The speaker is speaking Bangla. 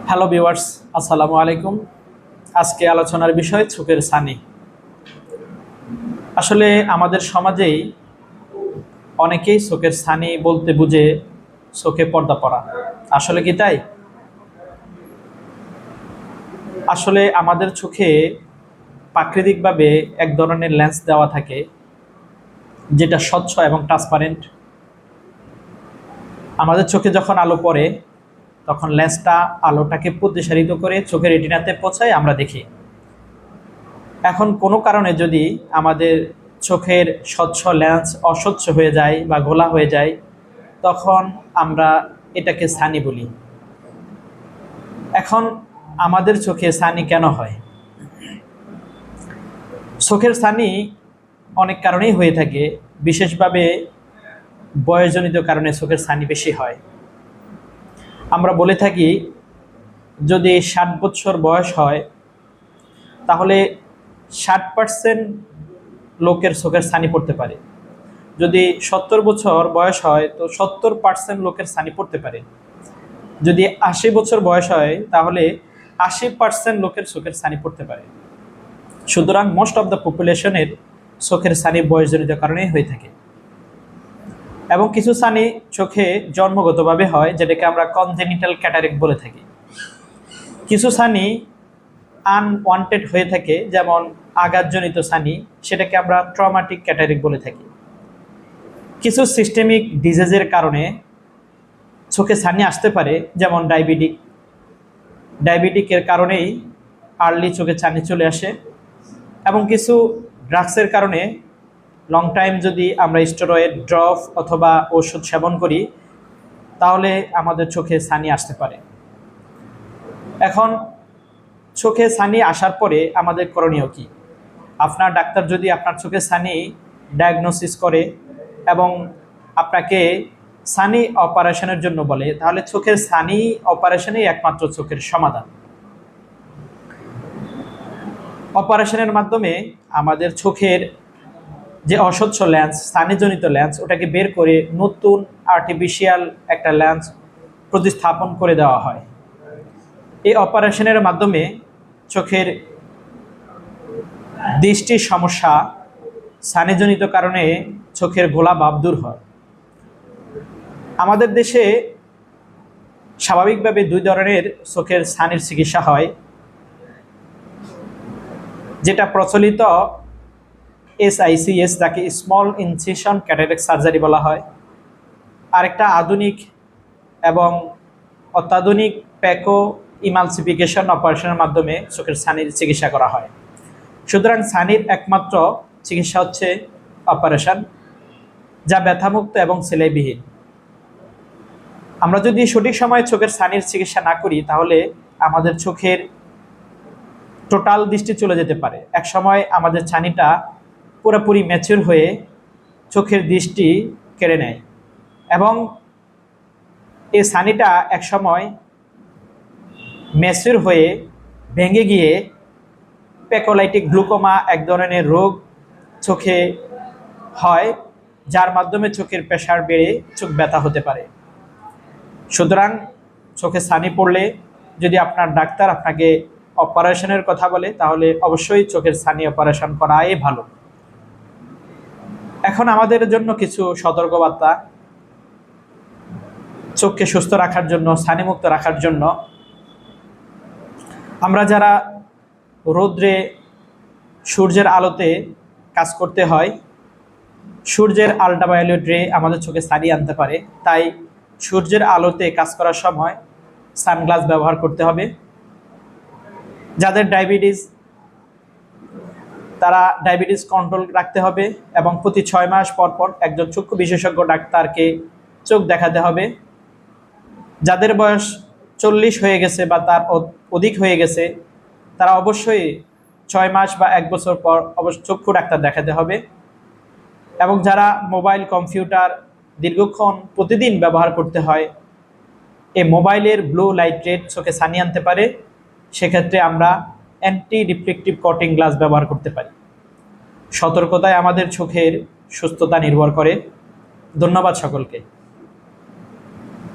হ্যালো ভিউয়ার্স, আসসালামু আলাইকুম। আজকে আলোচনার বিষয় চোখের ছানি। আসলে আমাদের সমাজেই অনেকেই চোখের ছানি বলতে বুঝে চোখে পর্দা পড়া। আসলে কি তাই? আসলে আমাদের চোখে প্রাকৃতিকভাবে এক ধরনের লেন্স দেওয়া থাকে, যেটা স্বচ্ছ এবং ট্রান্সপারেন্ট। আমাদের চোখে যখন আলো পড়ে তখন লেন্সটা আলোটাকে প্রতিসারিত করে চোখের রেটিনাতে পৌঁছায়, আমরা দেখি। এখন কোনো কারণে যদি আমাদের চোখের স্বচ্ছ লেন্স অস্বচ্ছ হয়ে যায় বা ঘোলা হয়ে যায়, তখন আমরা এটাকে ছানি বলি। এখন আমাদের চোখে ছানি কেন হয়? চোখের ছানি অনেক কারণেই হয়ে থাকে, বিশেষভাবে বয়সজনিত কারণে চোখের ছানি বেশি হয়। আমরা বলে থাকি, যদি 60 বছর বয়স হয় তাহলে 60% লোকের চোখের ছানি পড়তে পারে। যদি 70 বছর বয়স হয় তো 70% লোকের ছানি পড়তে পারে। যদি 80 বছর বয়স হয় তাহলে 80% লোকের চোখের ছানি পড়তে পারে। সুতরাং মোস্ট অফ দ্য পপুলেশনের চোখের ছানি বয়সজনিত কারণেই হয়ে থাকে। এবং কিছু ছানি চোখে জন্মগতভাবে হয়, যেটাকে আমরা কনজেনিটাল ক্যাটারেক্ট বলে থাকি। কিছু ছানি আনওয়ান্টেড হয়ে থাকে, যেমন আঘাতজনিত ছানি, সেটাকে আমরা ট্রমাটিক ক্যাটারেক্ট বলে থাকি। কিছু সিস্টেমিক ডিজিজের কারণে চোখে ছানি আসতে পারে, যেমন ডায়াবেটিকের কারণেই আর্লি চোখে ছানি চলে আসে। এবং কিছু ড্রাগসের কারণে লং টাইম যদি আমরা স্টেরয়েড ড্রপ অথবা ওষুধ সেবন করি, তাহলে আমাদের চোখে ছানি আসতে পারে। এখন চোখে ছানি আসার পরে আমাদের করণীয় কি? আপনার ডাক্তার যদি আপনার চোখে ছানি ডায়াগনোসিস করে এবং আপনাকে ছানি অপারেশনের জন্য বলে, তাহলে চোখের ছানি অপারেশনই একমাত্র চোখের সমাধান। অপারেশনের মাধ্যমে আমাদের চোখের যে অস্বচ্ছ লেন্স, ছানিজনিত লেন্স, ওটাকে বের করে নতুন আর্টিফিশিয়াল একটা লেন্স প্রতিস্থাপন করে দেওয়া হয়। এই অপারেশনের মাধ্যমে চোখের দৃষ্টির সমস্যা, ছানিজনিত কারণে চোখের ঘোলা ভাব দূর হয়। আমাদের দেশে স্বাভাবিকভাবে দুই ধরনের চোখের ছানির চিকিৎসা হয়, যেটা প্রচলিত SICS, যাকে স্মল ইনসিশন ক্যাটারেক্ট সার্জারি বলা হয়। আরেকটা আধুনিক এবং অত্যাধুনিক প্যাকো ইমালসিফিকেশন অপারেশনের মাধ্যমে চোখের ছানির চিকিৎসা করা হয়। সুতরাং ছানির একমাত্র চিকিৎসা হচ্ছে অপারেশন, যা ব্যথামুক্ত এবং সেলাইবিহীন। আমরা যদি সঠিক সময়ে চোখের ছানির চিকিৎসা না করি, তাহলে আমাদের চোখের টোটাল দৃষ্টি চলে যেতে পারে। এক সময় আমাদের ছানিটা পুরোপুরি ম্যাচিউর হয়ে চোখের দৃষ্টি কেড়ে নেয়, এবং এই ছানিটা এক সময় ম্যাচিউর হয়ে ভেঙে গিয়ে প্যাকোলাইটিক গ্লুকোমা এক ধরনের রোগ চোখে হয়, যার মাধ্যমে চোখের প্রেসার বেড়ে চোখ ব্যথা হতে পারে। সুতরাং চোখে ছানি পড়লে যদি আপনার ডাক্তার আপনাকে অপারেশনের কথা বলে, তাহলে অবশ্যই চোখের ছানি অপারেশন করাই ভালো। এখন আমাদের জন্য কিছু সতর্কবার্তা। চোখকে সুস্থ রাখার জন্য, ছানিমুক্ত রাখার জন্য, আমরা যারা রৌদ্রে সূর্যের আলোতে কাজ করতে হয়, সূর্যের আল্ট্রাভায়োলেট রে আমাদের চোখে ছানি আনতে পারে। তাই সূর্যের আলোতে কাজ করার সময় সানগ্লাস ব্যবহার করতে হবে। যাদের ডায়াবেটিস, তারা ডায়াবেটিস কন্ট্রোল রাখতে হবে এবং প্রতি 6 মাস পর পর একজন চক্ষু বিশেষজ্ঞ ডাক্তারকে চোখ দেখাতে হবে। যাদের বয়স 40 হয়ে গেছে বা তার অধিক হয়ে গেছে, তারা অবশ্যই 6 মাস বা 1 বছর পর অবশ্য চক্ষু ডাক্তার দেখাতে হবে। এবং যারা মোবাইল, কম্পিউটার দীর্ঘক্ষণ প্রতিদিন ব্যবহার করতে হয়, এই মোবাইলের ব্লু লাইট রেড চোখে ছানি আনতে পারে, সেক্ষেত্রে আমরা অ্যান্টি রিফ্লেকটিভ কটিং গ্লাস ব্যবহার করতে পারি। সতর্কতায় আমাদের চোখের সুস্থতা নির্ভর করে। ধন্যবাদ সকলকে।